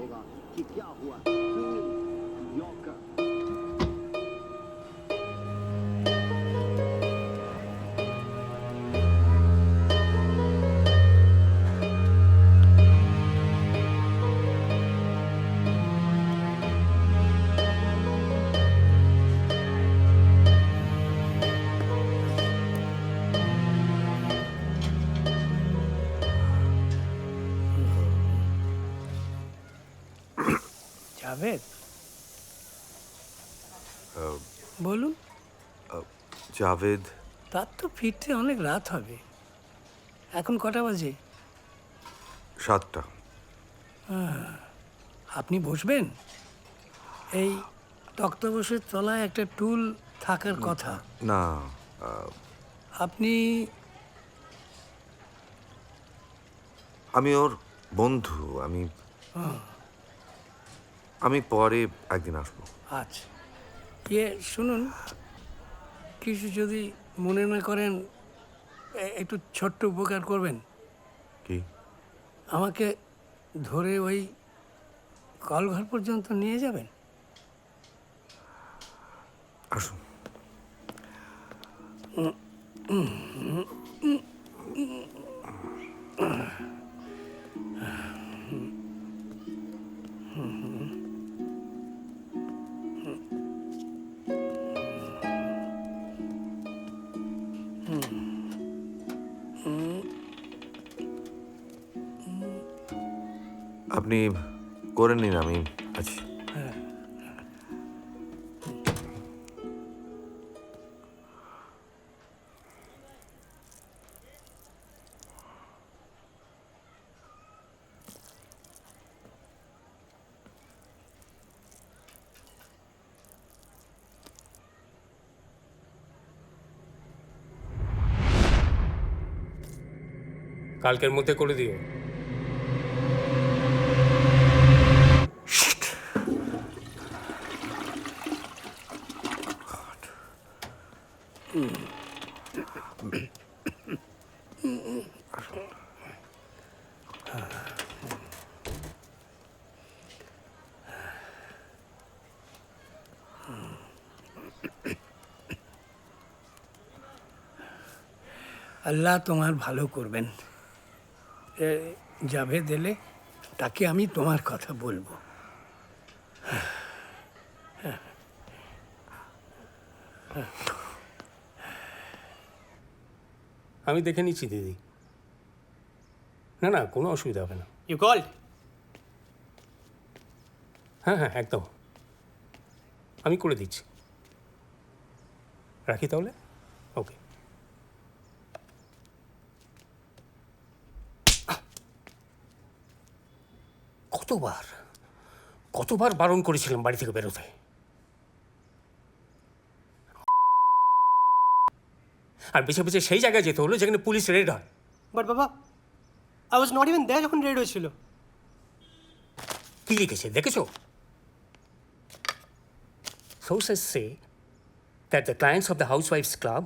होगा कि क्या हुआ। फिल यॉर्कर জাভেদ, বলুন। জাভেদ, তার তো ফিরতে অনেক রাত হবে। এখন কটা বাজে? 7টা। আপনি বসবেন? এই তক্তপোষের তলায় একটা টুল থাকার কথা। না, আপনি আমি ওর বন্ধু। আমি পরে একদিন আসবো। আচ্ছা, শুনুন, কিছু যদি মনে না করেন, একটু ছোট্ট উপকার করবেন। কি? আমাকে ধরে ওই কলঘর পর্যন্ত নিয়ে যাবেন। আসুন। আপনি করে নিন, আমি আছি। কালকের মধ্যে করে দিও। আল্লাহ তোমার ভালো করবেন। জাভেদ এলে তাকে আমি তোমার কথা বলবো। আমি দেখে নিচ্ছি দিদি। না না, কোনো অসুবিধা হবে না। You called? হ্যাঁ হ্যাঁ, একদম। আমি করে দিচ্ছি। রাখি তাহলে। ওকে। কতবার কতবার বারণ করেছিলাম বাড়ি থেকে বেরোতে। আর বেছে বেছে সেই জায়গায় যেতে হলো যেখানে পুলিশ রেড হয়। But Baba, I was not even there যখন রেড হয়েছিল। কি লিখেছে দেখেছো? Sources say that the clients of the Housewives Club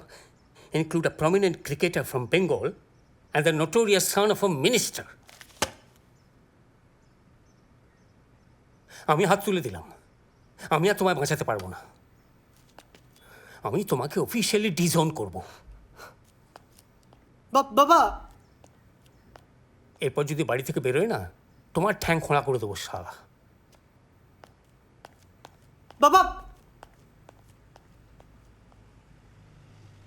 include a prominent cricketer from Bengal and the notorious son of a minister. আমি হাত তুলে দিলাম। আমি আর তোমায় বাঁচাতে পারবো না। আমি তোমাকে অফিসিয়ালি ডিজোন করব। বাবা, এরপর যদি বাড়ি থেকে বেরোয় না, তোমার ঠ্যাং খোঁড়া করে দেবো শালা। বাবা